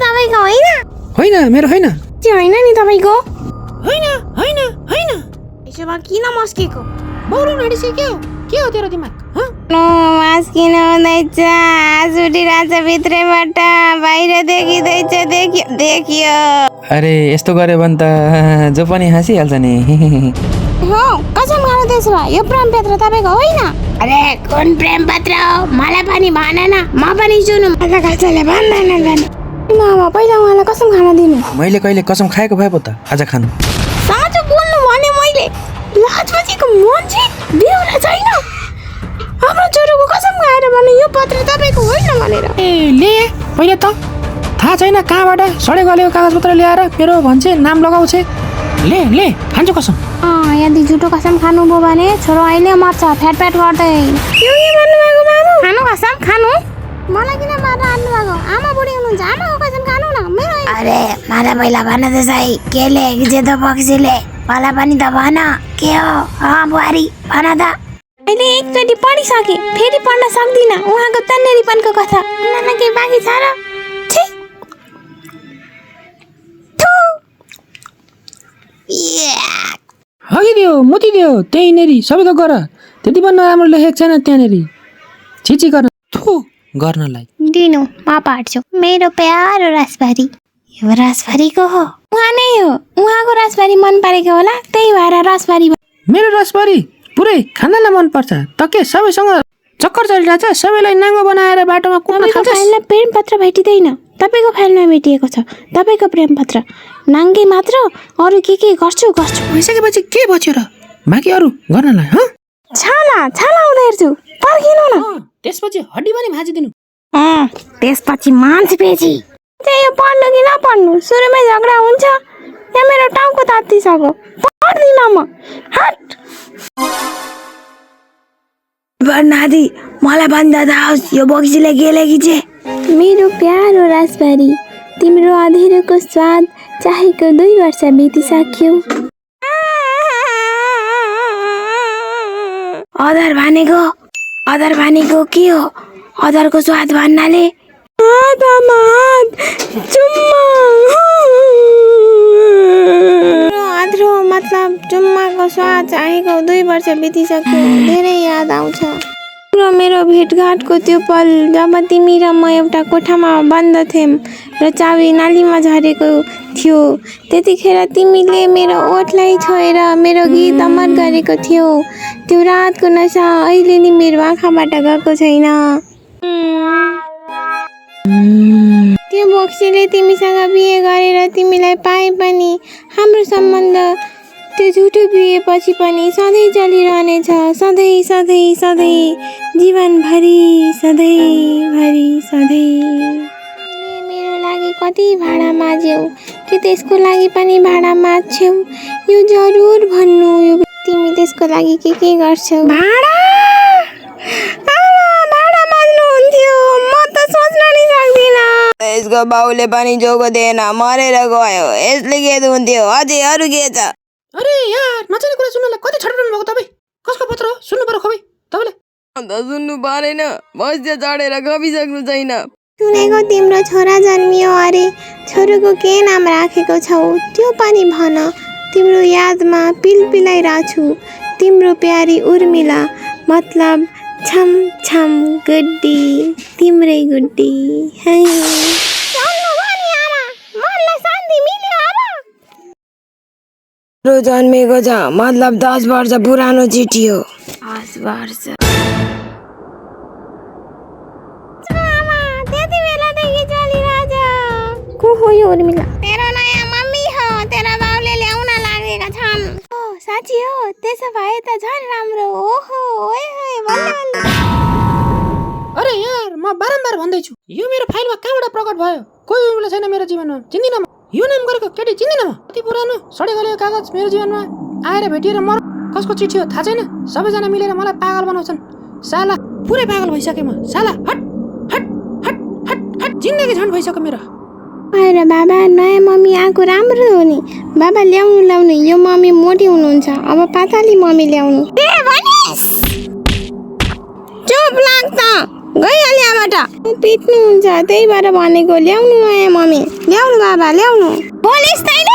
तपाईको होइन होइन मेरो होइन त्यो होइन नि तपाईको होइन होइन होइन यसो भए किन मस्केको बौरु नडिसक्यो के हो तेरो दिमाग ह मास्किन हुँदैछ सुटिरहेछ भित्रैबाट बाहिर देखिँदैछ देखियो अरे यस्तो गऱ्यो भने त जो पनि हाँसिहाल्छ नि हो कसम खानु त्यसो भए यो प्रेम पत्र तपाईको होइन अरे कुन प्रेम पत्र हो मलाई पनि भन न म पनि सुनौँ मलाई कसैले भन्दैन भने मामा पहिला उहाँलाई कसम खान दिनु मैले कहिले कसम खाएको भए पो त आज खानु साँचो बोल्नु भने मैले लाजपछिको मान्छे बेहुला छैन हाम्रो छोरोको कसम खाएर भने यो पत्र तपाईको होइन भनेर ए ले पहिले त थाहा छैन कहाँबाट सडे गलेको कागजपत्र ल्याएर मेरो भन्छे नाम लगाउँछे ले खान्छु कसम यदि झुटो कसम खानुभयो भने छोरो अहिले मर्छ फ्याट गर्दै के भन्नुभएको मामु खानु कसम खानु मलाई किन मार्न हाल्नु भएको आमा बुढी हुनुहुन्छ आमाको कसम खानु न मेरो अरे मलाई पहिला भन त सही केले जेठो पक्षीले मलाई पनि त भन के हो बुहारी भन त अहिले एकचोटि पढिसके फेरि पढ्न सक्दिनँ उहाँको तन्नेरीपनको कथा उनीहरूलाई केही बाँकी छ र हगिदियो मुतिदियो त्यही नेरी सबै त गर त्यति पनि नराम्रो लेखेको छैन त्यहाँनेरि छिची गर्न थु गर्नलाई दिनु म पाड्छु मेरो प्यारो रासबारी यो रासबारीको हो उहाँ नै हो उहाँको रासबारी मन परेको होला त्यही भएर रासबारी मेरो रसबारी पुरै खानालाई मन पर्छ त के सबैसँग चक्कर चलिरहेछ सबैलाई नाङ्गो बनाएर बाटोमा कुद्न थाल्छ फाइलमा प्रेम पत्र भेटिँदैन तपाईँको फाइलमा भेटिएको छ तपाईँको प्रेम पत्र नाङ्गे मात्र अरू के गर्छु भइसकेपछि के बच्यो र बाँकी अरू गर्नलाई ह छाला आउँदै हेर्छु पर्खिनु न त्यसपछि हड्डी पनि भाँचिदिनु त्यसपछि मान्छे बेची यो पढ्नु कि नपढ्नु सुरुमै झगडा हुन्छ यहाँ मेरो टाउको तात्तिसक्यो पढ्दिनँ म हट नादी मलाई भन्दा होस् यो बक्सीले के लेखिछे मेरो प्यारो रासबारी तिम्रो अधेरोको स्वाद चाहेको 2 वर्ष बितिसक्यो अदर भनेको के हो अदरको स्वाद भन्नाले अधरो मतलब चुम्माको स्वाद चाहेको 2 वर्ष बितिसक्यो धेरै याद आउँछ मेरो भेटघाटको त्यो पल जब तिमी र म एउटा कोठामा बन्द थियौँ र चाबी नालीमा झरेको थियो त्यतिखेर तिमीले मेरो ओठलाई छोएर मेरो गीत अमर गरेको थियो त्यो रातको नशा अहिले नि मेरो आँखाबाट गएको छैन त्यो बोक्सीले तिमीसँग बिहे गरेर तिमीलाई पाए पनि हाम्रो सम्बन्ध त्यो झुटो बिहेपछि पनि सधैँ चलिरहनेछ सधैँ जीवनभरि सधैँभरि मेरो लागि कति भाडा माझ्यौ कि त्यसको लागि पनि भाडा माझ्छौ यो जरुर भन्नु यो तिमी त्यसको लागि के गर्छौ भाडा माझ्नुहुन्थ्यो म त सोच्न नि सक्दिनँ यसको बाउले पनि जोको दिएन मरेर गयो यसले के हुन्थ्यो अझै अरू के छ अरे यार नचाहिने कुरा सुन्नलाई कति छटपटाउनु भएको तपाईँ कसको पत्र हो सुन्नु पर्यो खबै तपाईँले अन्त सुन्नु परेन बस्दै चढेर गपिसक्नु छैन सुनेको तिम्रो छोरा जन्मियो अरे छोरोको के नाम राखेको छौ त्यो पनि भन तिम्रो यादमा पिलपिलाइरहेछु तिम्रो प्यारी उर्मिला मतलब छम गुड्डी तिम्रै गुड्डी जन्मेको छ मतलब 10 वर्ष पुरानो चिठी हो 10 वर्ष त्यति बेलादेखि चलिरहेछ को हो यो उर्मिला तेरो नयाँ मम्मी हो तेरा बाउले ल्याउन लागेका छन् साँच्ची हो त्यसो भए त झन् राम्रो ओहो ओए होए बल्ल अरे यार म बारम्बार भन्दैछु यो मेरो फाइलमा कहाँबाट प्रकट भयो कोही उर्मिला छैन मेरो जीवनमा चिन्दिनँ म यो नाम गरेको केटी चिन्दिनँ म कति पुरानो सडे गलेको कागज मेरो जीवनमा आएर भेटिएर मर कसको चिठी हो थाहा छैन सबैजना मिलेर मलाई पागल बनाउँछन् साला पुरै पागल भइसकेँ म साला हट हट हट हट हट जिन्दगी झन् भइसक्यो मेरो आएर बाबा नयाँ मम्मी आएको राम्रो हो नि बाबा ल्याउनु यो मम्मी मोटी हुनुहुन्छ अब पाताली मम्मी ल्याउनु चुप लाग्छ गइहाल्यो यहाँबाट पिट्नुहुन्छ त्यही भएर भनेको ल्याउनु नयाँ मम्मी ल्याउनु बाबा ल्याउनु पोलिस छैन